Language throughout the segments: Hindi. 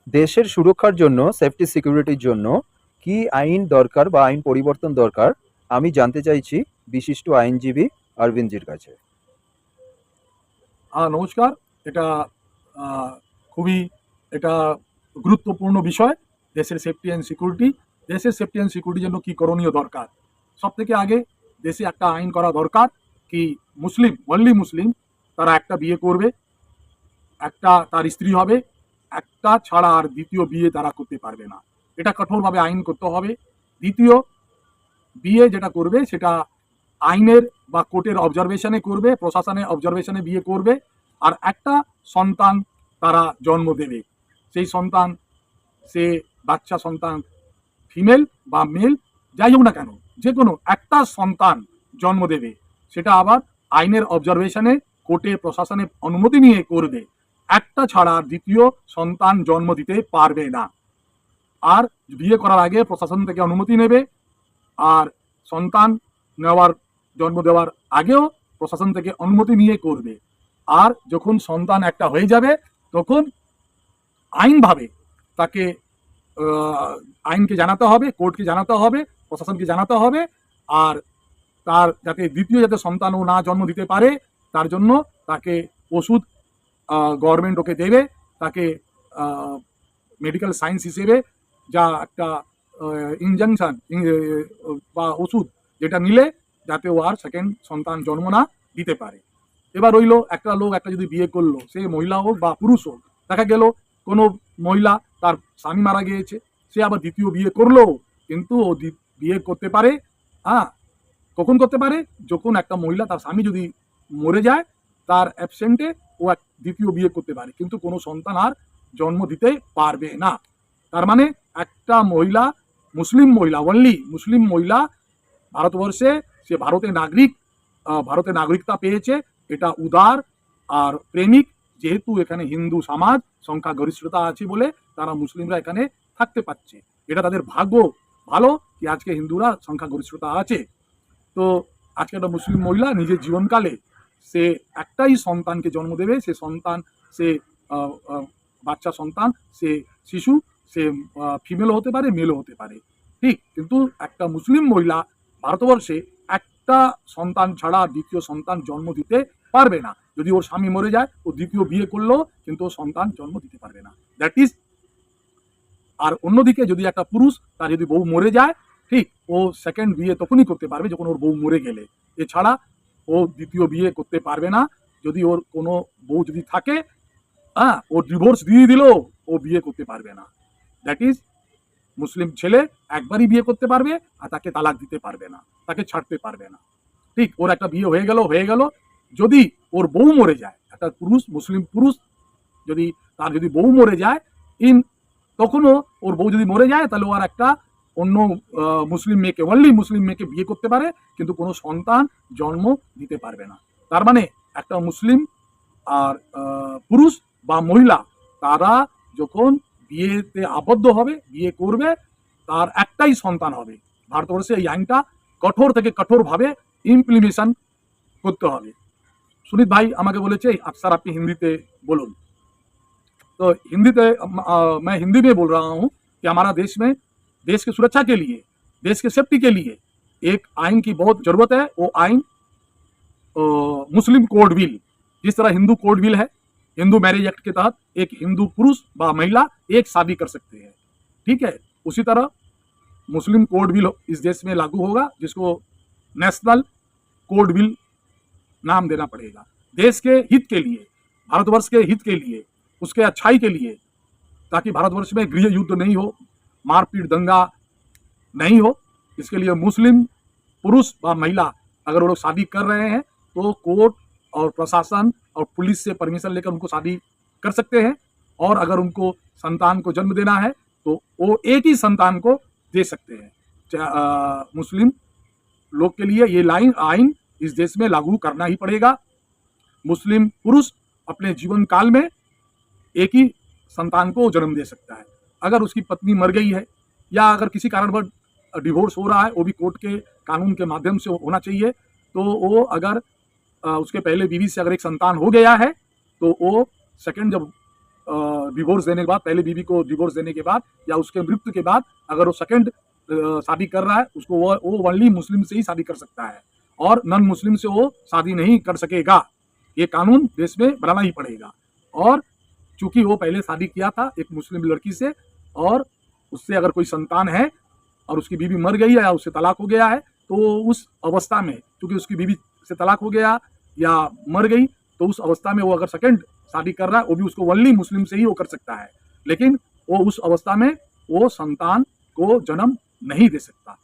দেশের সুরক্ষার জন্য, সেফটি সিকিউরিটির জন্য কি আইন দরকার বা আইন পরিবর্তন দরকার, আমি জানতে চাইছি বিশিষ্ট আইনজীবী অরবিন্দজির কাছে। নমস্কার। এটা আহ, খুবই এটা গুরুত্বপূর্ণ বিষয়। দেশের সেফটি অ্যান্ড সিকিউরিটি, দেশের সেফটি অ্যান্ড সিকিউরিটির জন্য কি করণীয় দরকার। সব থেকে আগে দেশে একটা আইন করা দরকার কি মুসলিম, অনলি মুসলিম তারা একটা বিয়ে করবে, একটা তার স্ত্রী হবে, একটা ছাড়া আর দ্বিতীয় বিয়ে তারা করতে পারবে না। এটা কঠোরভাবে আইন করতে হবে। দ্বিতীয় বিয়ে যেটা করবে সেটা আইনের বা কোর্টের অবজারভেশনে করবে, প্রশাসনের অবজারভেশনে বিয়ে করবে, আর একটা সন্তান তারা জন্ম দেবে। সেই সন্তান, সে বাচ্চা সন্তান ফিমেল বা মেল যাই হোক না কেন, যে কোনো একটা সন্তান জন্ম দেবে। সেটা আবার আইনের অবজারভেশনে কোর্টে প্রশাসনের অনুমতি নিয়ে করবে। একটা ছাড়া দ্বিতীয় সন্তান জন্ম দিতে পারবে না। আর বিয়ে করার আগে প্রশাসন থেকে অনুমতি নেবে, আর সন্তান নেওয়ার, জন্ম দেওয়ার আগেও প্রশাসন থেকে অনুমতি নিয়ে করবে। আর যখন সন্তান একটা হয়ে যাবে তখন আইনভাবে তাকে আইনকে জানাতে হবে, কোর্টকে জানাতে হবে, প্রশাসনকে জানাতে হবে। আর তার যাতে দ্বিতীয় যাতে সন্তানও না জন্ম দিতে পারে তার জন্য তাকে ওষুধ গভর্নমেন্ট ওকে দেবে। তাকে মেডিকেল সায়েন্স হিসেবে যা একটা ইনজাংশন বা ওষুধ যেটা নিলে যাতে ও আর সেকেন্ড সন্তান জন্ম না দিতে পারে। এবার রইলো একটা লোক একটা যদি বিয়ে করলো, সে মহিলা হোক বা পুরুষ হোক, দেখা গেল কোনো মহিলা তার স্বামী মারা গিয়েছে, সে আবার দ্বিতীয় বিয়ে করলো, কিন্তু ও বিয়ে করতে পারে। হ্যাঁ, কখন করতে পারে? যখন একটা মহিলা তার স্বামী যদি মরে যায়, তার অ্যাবসেন্টে ও এক দ্বিতীয় বিয়ে করতে পারে, কিন্তু কোনো সন্তান আর জন্ম দিতে পারবে না। তার মানে একটা মহিলা, মুসলিম মহিলা, অনলি মুসলিম মহিলা ভারতবর্ষে, সে ভারতের নাগরিক, ভারতের নাগরিকতা পেয়েছে, এটা উদার আর প্রেমিক। যেহেতু এখানে হিন্দু সমাজ সংখ্যাগরিষ্ঠতা আছে বলে তারা মুসলিমরা এখানে থাকতে পারছে। এটা তাদের ভাগ্য ভালো কি আজকে হিন্দুরা সংখ্যাগরিষ্ঠতা আছে। তো আজকে একটা মুসলিম মহিলা নিজের জীবনকালে সে একটাই সন্তানকে জন্ম দেবে। সে সন্তান, সে বাচ্চা সন্তান, সে শিশু, সে ফিমেলও হতে পারে, মেলও হতে পারে, ঠিক। কিন্তু একটা মুসলিম মহিলা ভারতবর্ষে একটা সন্তান ছাড়া দ্বিতীয় সন্তান জন্ম দিতে পারবে না। যদি ওর স্বামী মরে যায়, ও দ্বিতীয় বিয়ে করলেও কিন্তু ও সন্তান জন্ম দিতে পারবে না। That is. আর অন্যদিকে যদি একটা পুরুষ, তার যদি বউ মরে যায়, ঠিক, ও সেকেন্ড বিয়ে তখনই করতে পারবে যখন ওর বউ মরে গেলে। এছাড়া ও দ্বিতীয় বিয়ে করতে পারবে না। যদি ওর কোনো বউ যদি থাকে, হ্যাঁ, ও ডিভোর্স দিয়ে দিল, ও বিয়ে করতে পারবে না। দ্যাট ইজ, মুসলিম ছেলে একবারই বিয়ে করতে পারবে, আর তাকে তালাক দিতে পারবে না, তাকে ছাড়তে পারবে না। ঠিক, ওর একটা বিয়ে হয়ে গেল। যদি ওর বউ মরে যায়, একটা পুরুষ, মুসলিম পুরুষ, যদি তার যদি বউ মরে যায়, ইন তখনও ওর বউ যদি মরে যায়, তাহলে ও আর একটা অন্য মুসলিম মেয়েকে, অনলি মুসলিম মেয়েকে বিয়ে করতে পারে, কিন্তু কোনো সন্তান জন্ম দিতে পারবে না। তার মানে একটা মুসলিম আর পুরুষ বা মহিলা, তারা যখন বিয়েতে আবদ্ধ হবে, বিয়ে করবে, তার একটাই সন্তান হবে। ভারতবর্ষে এই আইনটা কঠোর থেকে কঠোরভাবে ইমপ্লিমেশন করতে হবে। সুনীত ভাই আমাকে বলেছে স্যার আপনি হিন্দিতে বলুন। तो हिंदी मैं हिंदी में बोल रहा हूँ कि हमारा देश में, देश की सुरक्षा के लिए, देश के सेफ्टी के लिए एक आइन की बहुत जरूरत है। वो आइन मुस्लिम कोड बिल। जिस तरह हिंदू कोड बिल है, हिंदू मैरिज एक्ट के तहत एक हिंदू पुरुष व महिला एक शादी कर सकते हैं, ठीक है। उसी तरह मुस्लिम कोड बिल इस देश में लागू होगा, जिसको नेशनल कोड बिल नाम देना पड़ेगा। देश के हित के लिए, भारतवर्ष के हित के लिए, उसके अच्छाई के लिए, ताकि भारतवर्ष में गृह युद्ध नहीं हो, मारपीट दंगा नहीं हो। इसके लिए मुस्लिम पुरुष व महिला अगर वो लोग शादी कर रहे हैं तो कोर्ट और प्रशासन और पुलिस से परमिशन लेकर उनको शादी कर सकते हैं। और अगर उनको संतान को जन्म देना है तो वो एक ही संतान को दे सकते हैं। मुस्लिम लोग के लिए ये आइन इस देश में लागू करना ही पड़ेगा। मुस्लिम पुरुष अपने जीवन काल में एक ही संतान को जन्म दे सकता है। अगर उसकी पत्नी मर गई है या अगर किसी कारणवश डिवोर्स हो रहा है, वो भी कोर्ट के कानून के माध्यम से होना चाहिए। तो वो अगर उसके पहले बीवी से अगर एक संतान हो गया है तो वो सेकंड जब डिवोर्स देने के बाद, पहले बीवी को डिवोर्स देने के बाद या उसके मृत्यु के बाद अगर वो सेकंड शादी कर रहा है, उसको वो ओनली मुस्लिम से ही शादी कर सकता है और नॉन मुस्लिम से वो शादी नहीं कर सकेगा। ये कानून देश में बनाना ही पड़ेगा। और चूंकि वो पहले शादी किया था एक मुस्लिम लड़की से और उससे अगर कोई संतान है और उसकी बीवी मर गई है या उससे तलाक हो गया है, तो उस अवस्था में चूंकि उसकी बीवी से तलाक हो गया या मर गई, तो उस अवस्था में वो अगर सेकंड शादी कर रहा है, वो भी उसको ओनली मुस्लिम से ही वो कर सकता है, लेकिन वो उस अवस्था में वो संतान को जन्म नहीं दे सकता।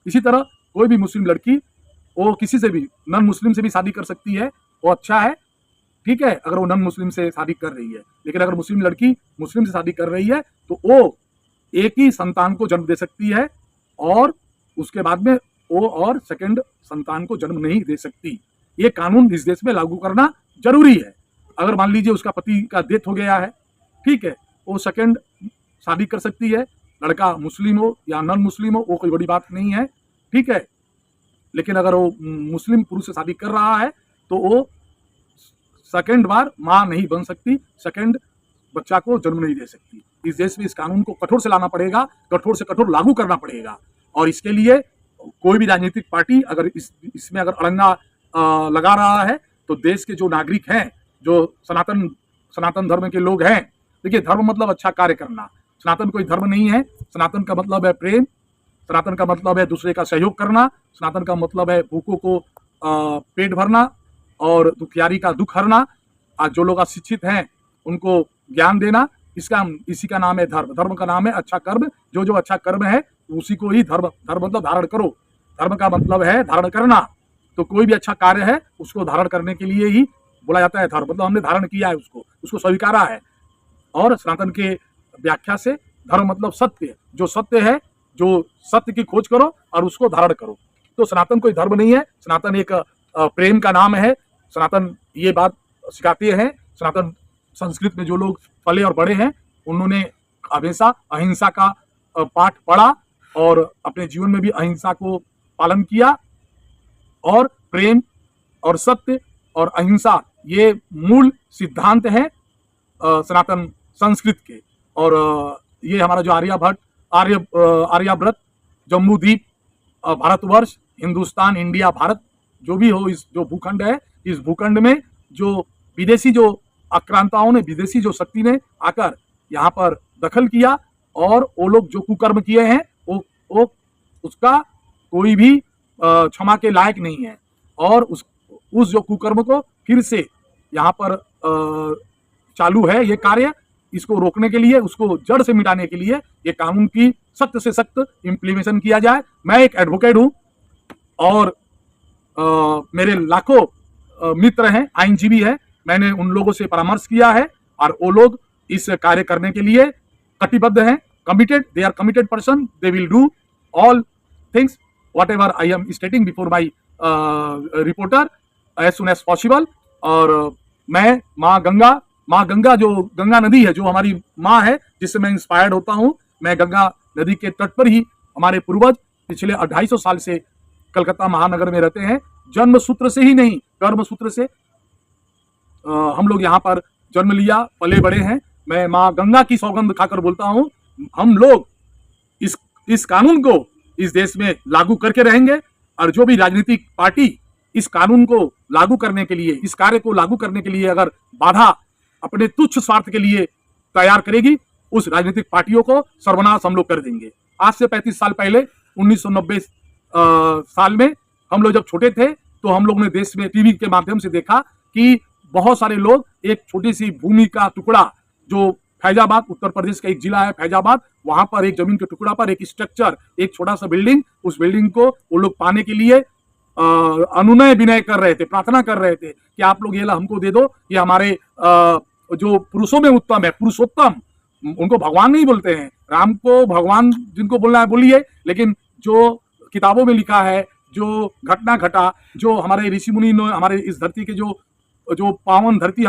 इसी तरह कोई भी मुस्लिम लड़की वो किसी से भी नॉन मुस्लिम से भी शादी कर सकती है, वो अच्छा है, ठीक है, अगर वो नॉन मुस्लिम से शादी कर रही है। लेकिन अगर मुस्लिम लड़की मुस्लिम से शादी कर रही है तो वो एक ही संतान को जन्म दे सकती है और उसके बाद में वो और सेकंड संतान को जन्म नहीं दे सकती। ये कानून इस देश में लागू करना जरूरी है। अगर मान लीजिए उसका पति का डेथ हो गया है, ठीक है, वो सेकंड शादी कर सकती है, लड़का मुस्लिम हो या नॉन मुस्लिम हो, वो कोई बड़ी बात नहीं है, ठीक है। लेकिन अगर वो मुस्लिम पुरुष से शादी कर रहा है तो वो सेकंड बार माँ नहीं बन सकती, सेकंड बच्चा को जन्म नहीं दे सकती। इस देश में इस कानून को कठोर से लाना पड़ेगा, कठोर से कठोर लागू करना पड़ेगा। और इसके लिए कोई भी राजनीतिक पार्टी अगर इसमें अगर अड़ंगा लगा रहा है तो देश के जो नागरिक हैं, जो सनातन धर्म के लोग हैं, देखिए धर्म मतलब अच्छा कार्य करना, सनातन कोई धर्म नहीं है। सनातन का मतलब है प्रेम, सनातन का मतलब है दूसरे का सहयोग करना, सनातन का मतलब है भूखों को पेट भरना और दुखियारी का दुख हरना। आज जो लोग अशिक्षित हैं उनको ज्ञान देना, इसी का नाम है धर्म। धर्म का नाम है अच्छा कर्म। जो जो अच्छा कर्म है उसी को ही धर्म मतलब धारण करो। धर्म का मतलब है धारण करना। तो कोई भी अच्छा कार्य है उसको धारण करने के लिए ही बोला जाता है धर्म, मतलब हमने धारण किया है, उसको स्वीकारा है। और सनातन के व्याख्या से धर्म मतलब सत्य, जो सत्य है, जो सत्य की खोज करो और उसको धारण करो। तो सनातन कोई धर्म नहीं है, सनातन एक प्रेम का नाम है। सनातन ये बात सिखाते हैं। सनातन संस्कृत में जो लोग पले और बड़े हैं उन्होंने हमेशा अहिंसा का पाठ पढ़ा और अपने जीवन में भी अहिंसा को पालन किया। और प्रेम और सत्य और अहिंसा ये मूल सिद्धांत हैं सनातन संस्कृत के। और ये हमारा जो आर्यव्रत, जम्बूद्वीप, भारतवर्ष, हिंदुस्तान, इंडिया, भारत जो भी हो, इस जो भूखंड है, इस भूखंड में जो विदेशी जो आक्रांताओं ने, विदेशी जो शक्ति ने आकर यहाँ पर दखल किया और वो लोग जो कुकर्म किए हैं वो उसका कोई भी क्षमा के लायक नहीं है। और उस जो कुकर्म को फिर से यहाँ पर चालू है ये कार्य, इसको रोकने के लिए, उसको जड़ से मिटाने के लिए ये कानून की सख्त से सख्त इम्प्लीमेशन किया जाए। मैं एक एडवोकेट हूँ और मेरे लाखों मित्र हैं, आईनजीबी है। मैंने उन लोगों से परामर्श किया है और वो लोग इस कार्य करने के लिए कटिबद्ध हैं, committed. They are committed person, they will do all things whatever I am stating before my reporter as soon as possible. और मैं माँ गंगा जो गंगा नदी है, जो हमारी माँ है, जिससे मैं इंस्पायर्ड होता हूँ। मैं गंगा नदी के तट पर ही हमारे पूर्वज पिछले 250 साल से कलकत्ता महानगर में रहते हैं। जन्म सूत्र से ही नहीं, कर्म सूत्र से हम लोग यहाँ पर जन्म लिया, पले बड़े हैं। मैं माँ गंगा की सौगंध खाकर बोलता हूँ, हम लोग इस कानून को इस देश में लागू करके रहेंगे। और जो भी राजनीतिक पार्टी इस कानून को लागू करने के लिए, इस कार्य को लागू करने के लिए अगर बाधा अपने तुच्छ स्वार्थ के लिए तैयार करेगी, उस राजनीतिक पार्टियों को सर्वनाश हम लोग कर देंगे। आज से 35 साल पहले 1990 साल में हम लोग जब छोटे थे तो हम लोग ने देश में टीवी के माध्यम से देखा कि बहुत सारे लोग एक छोटी सी भूमि का टुकड़ा, जो फैजाबाद, उत्तर प्रदेश का एक जिला है फैजाबाद, वहां पर एक जमीन के टुकड़ा पर एक स्ट्रक्चर, एक छोटा सा बिल्डिंग, उस बिल्डिंग को वो लोग पाने के लिए अनुनय विनय कर रहे थे, प्रार्थना कर रहे थे कि आप लोग ये ला हमको दे दो, ये हमारे जो पुरुषों में उत्तम है, पुरुषोत्तम, उनको भगवान नहीं बोलते हैं, राम को भगवान जिनको बोलना है बोलिए, लेकिन जो किताबों में लिखा है, जो घटना घटा, जो हमारे ऋषि मुनि ने, हमारे इस धरती के जो पावन धरती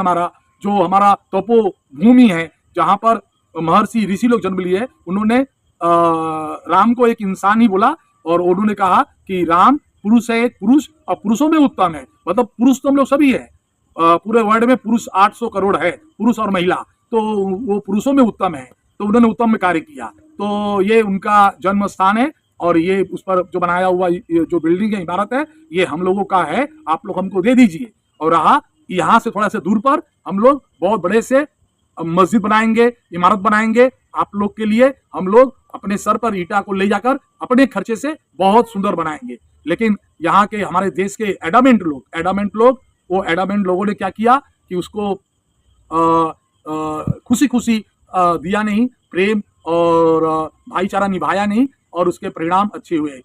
जो हमारा तपो भूमि है, जहाँ पर महर्षि ऋषि लोग जन्म लिए, उन्होंने राम को एक इंसान ही बोला और उन्होंने कहा कि राम पुरुष है, एक पुरुष, और पुरुषों में उत्तम है। मतलब पुरुष तो हम लोग सभी है, पूरे वर्ल्ड में पुरुष 800 करोड़ है, पुरुष और महिला। तो वो पुरुषों में उत्तम है, तो उन्होंने उत्तम में कार्य किया, तो ये उनका जन्म स्थान है और ये उस पर जो बनाया हुआ ये जो बिल्डिंग है, इमारत है, ये हम लोगों का है, आप लोग हमको दे दीजिए। और रहा यहाँ से थोड़ा सा दूर पर हम लोग बहुत बड़े से मस्जिद बनाएंगे, इमारत बनाएंगे आप लोग के लिए। हम लोग अपने सर पर ईटा को ले जाकर अपने खर्चे से बहुत सुंदर बनाएंगे। लेकिन यहाँ के हमारे देश के एडामेंट लोग वो एडामेंट लोगों ने क्या किया कि उसको खुशी खुशी दिया नहीं, प्रेम और भाईचारा निभाया नहीं, और उसके परिणाम अच्छे हुए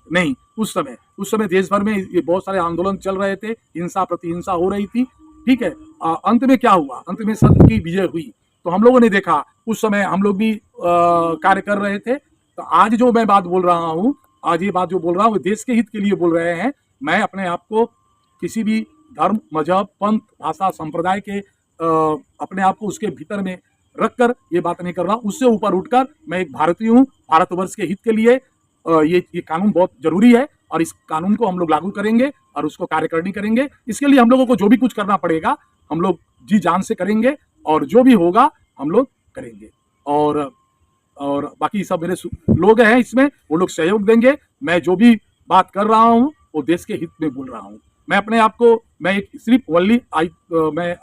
नहीं। उस समय देश भर में ये बहुत सारे आंदोलन चल रहे थे, हिंसा प्रतिहिंसा हो रही थी, ठीक है। अंत में क्या हुआ, अंत में सत्य की विजय हुई। तो हम लोगों ने देखा, उस समय हम लोग भी कार्य कर रहे थे। तो आज जो मैं बात बोल रहा हूँ, आज ये बात जो बोल रहा हूँ, देश के हित के लिए बोल रहे हैं। मैं अपने आप को किसी भी धर्म, मजहब, पंथ, भाषा, संप्रदाय के अपने आप को उसके भीतर में रखकर ये बात नहीं कर रहा हूँ। उससे ऊपर उठकर मैं एक भारतीय हूँ। भारतवर्ष के हित के लिए ये कानून बहुत जरूरी है, और इस कानून को हम लोग लागू करेंगे और उसको कार्यकारिणी करेंगे। इसके लिए हम लोगों को जो भी कुछ करना पड़ेगा हम लोग जी जान से करेंगे, और जो भी होगा हम लोग करेंगे। और बाकी सब मेरे लोग हैं इसमें, वो लोग सहयोग देंगे। मैं जो भी बात कर रहा हूँ वो देश के हित में बोल रहा हूँ। मैं अपने आप को, मैं एक सिर्फ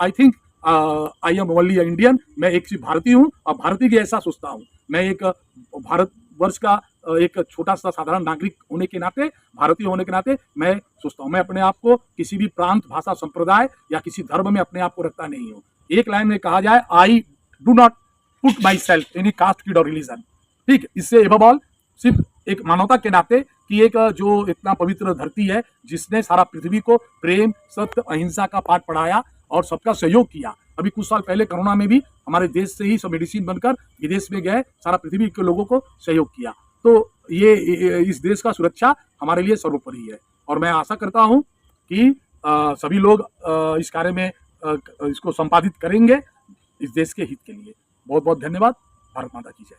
I think I am only Indian. मैं एक सिर्फ भारतीय हूँ, और भारतीय के ऐसा सोचता हूँ। मैं एक भारतवर्ष का एक छोटा सा साधारण नागरिक होने के नाते, भारतीय होने के नाते मैं सोचता हूँ, मैं अपने आप को किसी भी प्रांत, भाषा, संप्रदाय या किसी धर्म में अपने आप को रखता नहीं हूँ। एक लाइन में कहा जाए, I do not put my self any caste, creed और रिलीजन। ठीक है, इससे एबव ऑल सिर्फ एक मानवता के नाते कि एक जो इतना पवित्र धरती है, जिसने सारा पृथ्वी को प्रेम, सत्य, अहिंसा का पाठ पढ़ाया और सबका सहयोग किया। अभी कुछ साल पहले कोरोना में भी हमारे देश से ही सब मेडिसिन बनकर विदेश में गए, सारा पृथ्वी के लोगों को सहयोग किया। तो ये इस देश का सुरक्षा हमारे लिए सर्वोपरि है, और मैं आशा करता हूँ कि सभी लोग इस कार्य में इसको संपादित करेंगे इस देश के हित के लिए। बहुत बहुत धन्यवाद। भारत माता की जय।